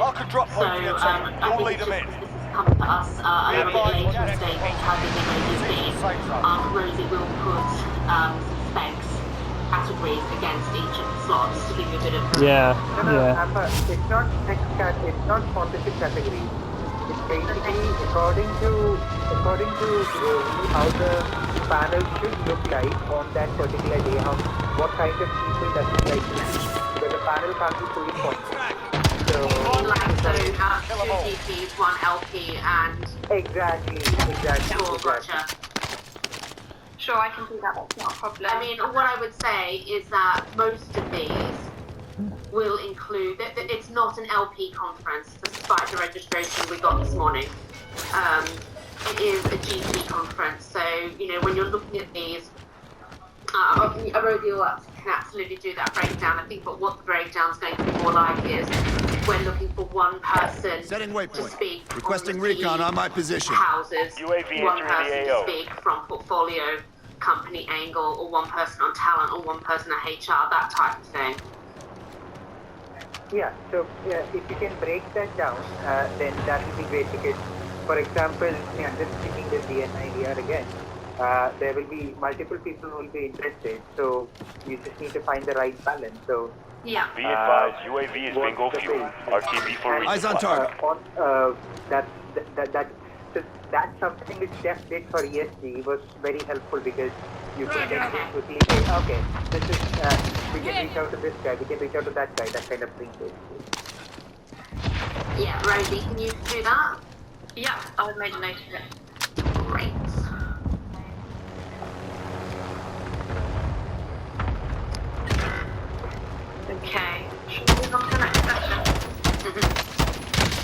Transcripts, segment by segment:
I could drop point for your team. You'll lead them in. This has come to us a little bit later stage how big they're going to be. Rosie will put specs categories against each of the slots to give you a bit of... It's not sponsorship categories. It's basically according to how the panel should look like on that particular day, what kind of people does it like to see. Because the panel can't be fully sponsored. So two GPs, one LP, and... Exactly. Sure, gotcha. Sure, I can do that, that's not a problem. I mean, what I would say is that most of these will include... It's not an LP conference, despite the registration we got this morning. It is a GP conference, so, when you're looking at these, Aurodial can absolutely do that breakdown. I think what the breakdown is going to be more like is we're looking for one person to speak requesting recon on my position. Houses, UAV one entering person the AO. to speak from portfolio, company angle, or one person on talent, or one person at HR, that type of thing. Yeah, so if you can break that down, then that would be great because, for example, just speaking with DNI here again, there will be multiple people who will be interested, so you just need to find the right balance. So yeah. Be advised, UAV is bingo fuel. RTB for resupply. Eyes on target. That's something which Jeff did for ESG was very helpful because you can just quickly say, okay, this is we can reach out to this guy, we can reach out to that guy, that kind of thing. Yeah, Rosie, can you do that? Yeah, I've made a note of it. Great. Okay, should we move on to the next session?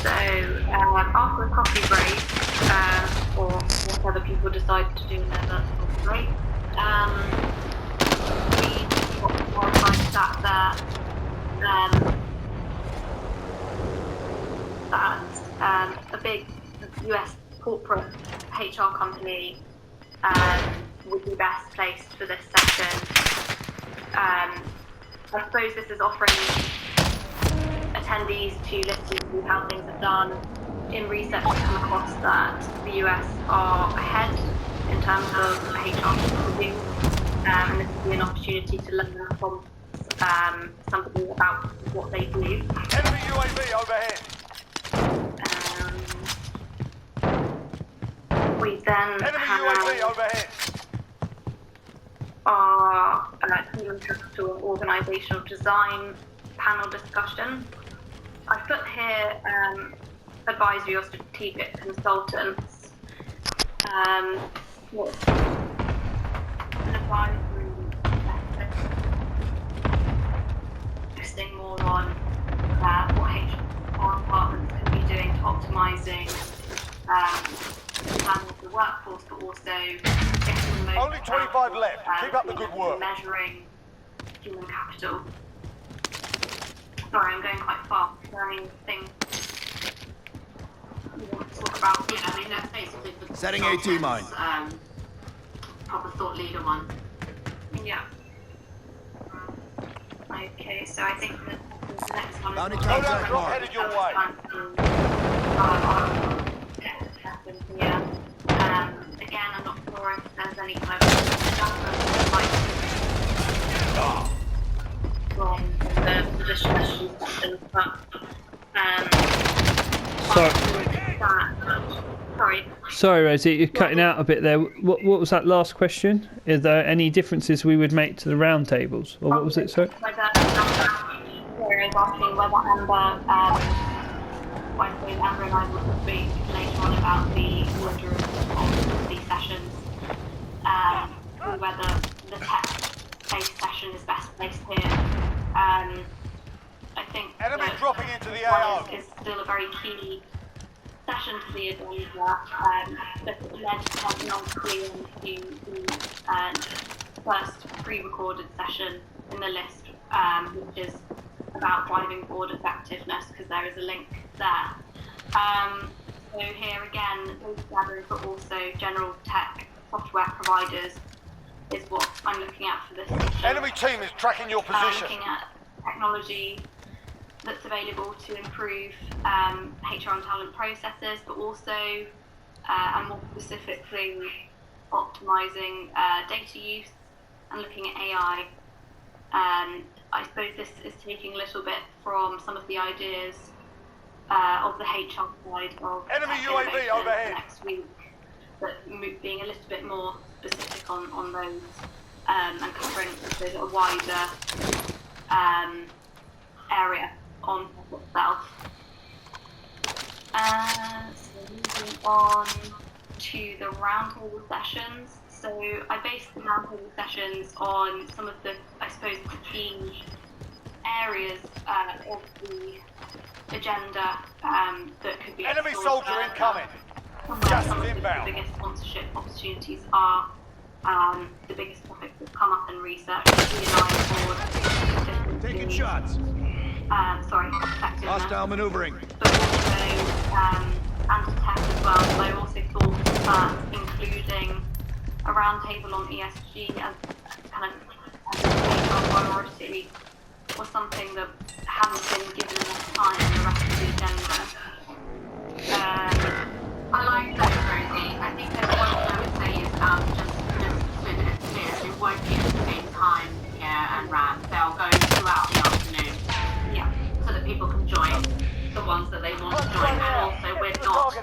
So, after the coffee break, or whatever people decide to do in their coffee break, we got more time sat there, and a big US corporate HR company would be best placed for this session. I suppose this is offering attendees to listen to how things are done. In research, we've come across that the US are ahead in terms of HR review, and this would be an opportunity to learn from somebody about what they do. Enemy UAV overhead. We then Enemy have UAV overhead. our human capital and organisational design panel discussion. I put here advisory or strategic consultants. What's an advisory focusing more on what HR departments can be doing to optimising planning of the workforce, but also getting the most Only 25 left. Keep up the good work. Measuring human capital. Sorry, I'm going quite fast. Is there anything you want to talk about? Yeah, I mean, that's basically the Setting AT mine. Proper thought leader one. Yeah. Okay, so I think that the next one Bounty is target Loadout drop headed your way. Yeah. Again, I'm not sure if there's any kind of adjustment like from the distribution section, but Sorry, Rosie, you're cutting out a bit there. What was that last question? Is there any differences we would make to the round tables, or what was it? Sorry. Whether is asking whether Amber and I will speak later on about the order of these sessions, or whether the tech-based session is best placed here. I think Enemy dropping into the AO AO. is still a very key session to the agenda, but it led canonically into the first pre-recorded session in the list, which is about driving board effectiveness, because there is a link there. So here again, data gathering, but also general tech software providers is what I'm looking at for this session. Enemy team is tracking your position. Looking at technology that's available to improve HR and talent processes, but also, and more specifically, optimizing data use and looking at AI. I suppose this is taking a little bit from some of the ideas of the HR side of Enemy UAV overhead next week, but being a little bit more specific on those and covering a wider area on itself. So moving on to the roundtable sessions. So I based the roundtable sessions on some of the, I suppose, the key areas of the agenda that could be Enemy explored soldier further. incoming. Some Gas of is the inbound. biggest sponsorship opportunities are the biggest topics that come up in research. Taking shots. Sorry, effectiveness. Hostile maneuvering. But also anti-tech as well. So I also thought that including a roundtable on ESG as kind of a priority was something that hadn't been given enough time in the rest of the agenda. I like that, Rosie. I think that what I would say is just so that it's clear, it won't be at the same time here and RAN. They'll go throughout the afternoon. Yeah. So that people can join the ones that they want to join, and also we're not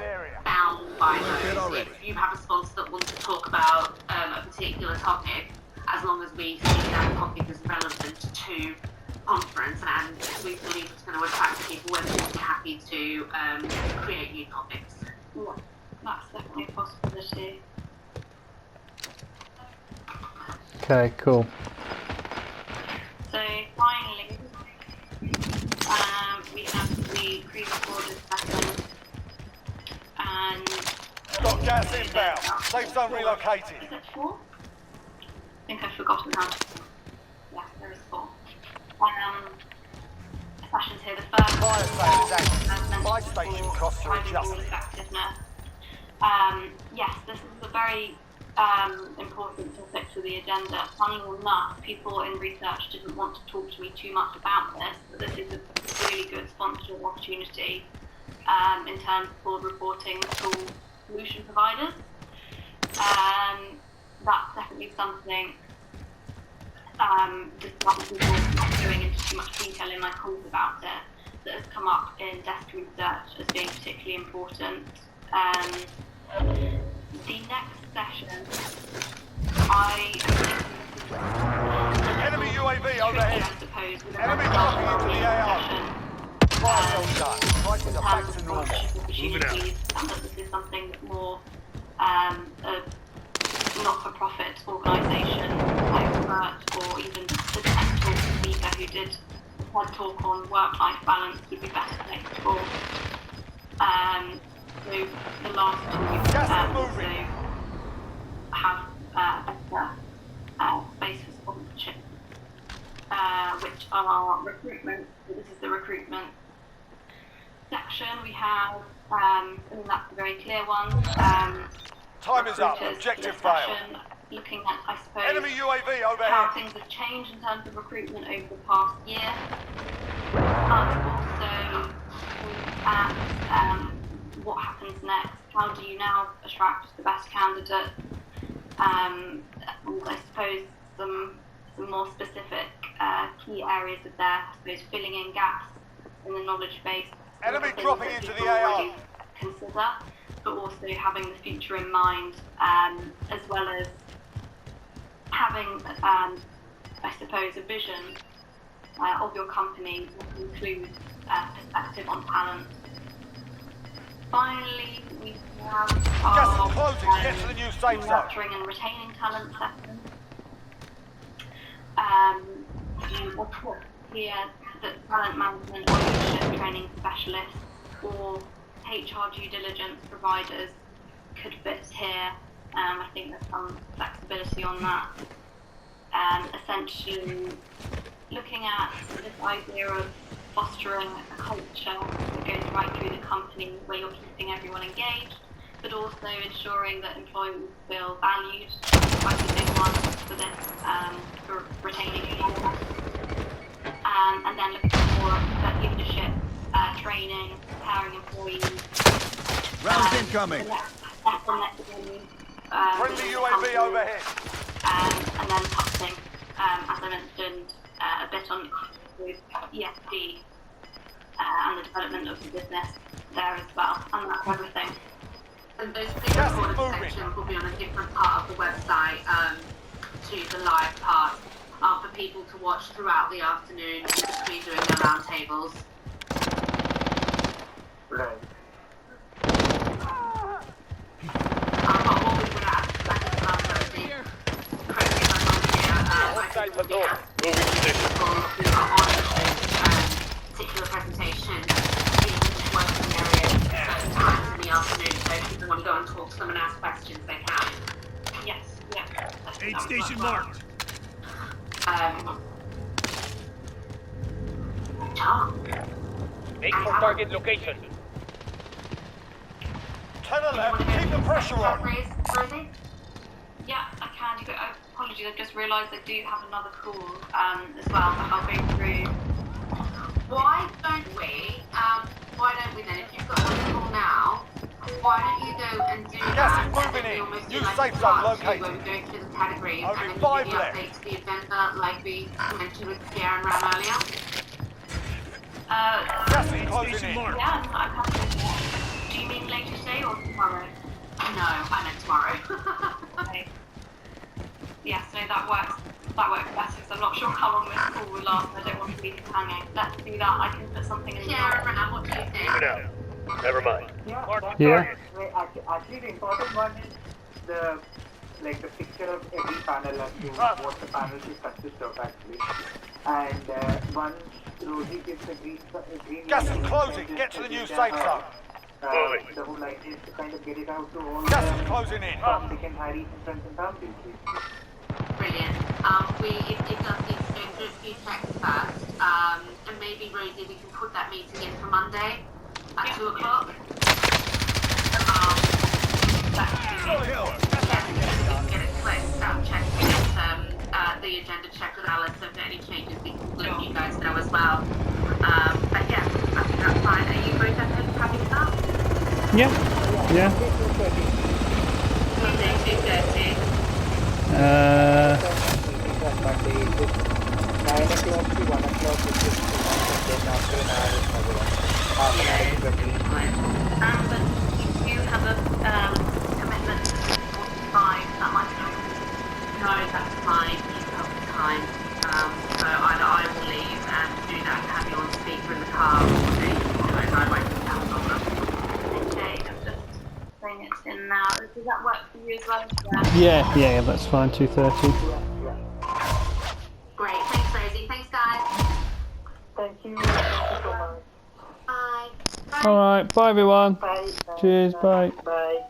bound by those. If you have a sponsor that wants to talk about a particular topic, as long as we see that topic is relevant to conference and we believe it's going to attract people, we're more than happy to create new topics. Yeah, that's definitely a possibility. Okay, cool. So finally, we have the pre-recorded session, and Got gas inbound. Safe zone relocated. is it 4? I think I've forgotten how to. Yes, there is 4. Sessions here. The first Fire sale is active. as mentioned Buy station before, costs are driving adjusted. effectiveness. Yes, this is a very important topic to the agenda. Funny enough, people in research didn't want to talk to me too much about this, but this is a really good sponsorship opportunity in terms of forward reporting to solution providers. That's definitely something, despite people not going into too much detail in my calls about it, that has come up in desk research as being particularly important. The next session, Enemy UAV overhead. I suppose, with Enemy dropping into the AR. Fire sale done. Prices are back to normal. opportunities, and that this is something that more not-for-profit organisation, expert, or even the TED Talk speaker who did a TED Talk on work-life balance would be better placed for. So the last two also have better space for sponsorship, which are recruitment. So this is the recruitment section. We have, I mean that's a very clear one. Time is up. Recruiters Objective discussion, failed. looking at, I suppose, Enemy UAV how overhead. things have changed in terms of recruitment over the past year. Also look at what happens next. How do you now attract the best candidate? And I suppose some more specific key areas of there. I suppose filling in gaps in the knowledge base. Enemy things dropping that into people the AR. already consider, but also having the future in mind, as well as having, I suppose, a vision of your company that includes perspective on talent. Finally, we have Gas our is closing. Get to the new safe zone. nurturing and retaining talent section. We'll put here that talent management or leadership training specialists or HR due diligence providers could fit here. I think there's some flexibility on that. Essentially, looking at this idea of fostering a culture that goes right through the company where you're keeping everyone engaged, but also ensuring that employees feel valued. Quite a big one for this, for retaining talent. And then looking more at leadership training, preparing employees. Rounds incoming. Friendly UAV overhead. And then touching, as I mentioned, a bit on with ESG and the development of the business there as well, and that's everything. And those pre-recorded sections will be on a different part of the website to the live part for people to watch throughout the afternoon between doing their roundtables. Right. But what we would add, like I said last Thursday, correct me if I'm wrong here, I think we asked people who are on this particular presentation in working areas at certain times in the afternoon, so if people want to go and talk to them and ask questions, they can. Yes, yeah. Aid station marked. Make for target location. 10-11, keep the pressure on. Rosie? Yeah, I can. Apologies, I've just realised I do have another call as well that I'll go through. Why don't we then, if you've got one call now, why don't you go and do Gas that? is moving and then in. we almost do New like safe a zone part two located. where we're going through the categories Only and then 5 give the left. update to the agenda like we mentioned with Pierre and Ram earlier. Gas is closing in. Yeah, I'm happy with that. Do you mean later today or tomorrow? No, I meant tomorrow. Okay. Yes, no, that works. That works better because I'm not sure how long this call will last. I don't want to leave it hanging. Let's do that. I can put something in the Pierre and Ram, what do you think? No. Never mind. Yeah. Actually, the important one is the picture of every panel as to what the panel should consist of actually. And once Rosie gives a green Gas light, is closing. just Get to the new put it safe down, zone. Moving. the whole idea is to kind of get it out to all Gas is the closing in. Tom, Dick and Harry's and friends and family. Brilliant. It does need to go through a few checks first. And maybe, Rosie, we can put that meeting in for Monday at 2 o'clock. Get it closed, check, the agenda checked with Alice, so if there are any changes, we can let you guys know as well. But yeah, I think that's fine. Are you both happy with that? Yeah. Yeah. Tuesday, 2:30. 9 o'clock to 1 o'clock, which is then after an hour is another one. Half an hour is every. But you do have a commitment to 45, that might be No, that's fine. You've got the time. So either I will leave and do that and have you on speaker in the car, or I won't have a problem. okay. I'm just putting it in now. Does that work for you as well? Yeah, that's fine. 2:30. Great. Thanks, Rosie. Thanks, guys. Thank you so much. Bye. Bye. All right. Bye, everyone. Bye. Cheers. Bye. Bye.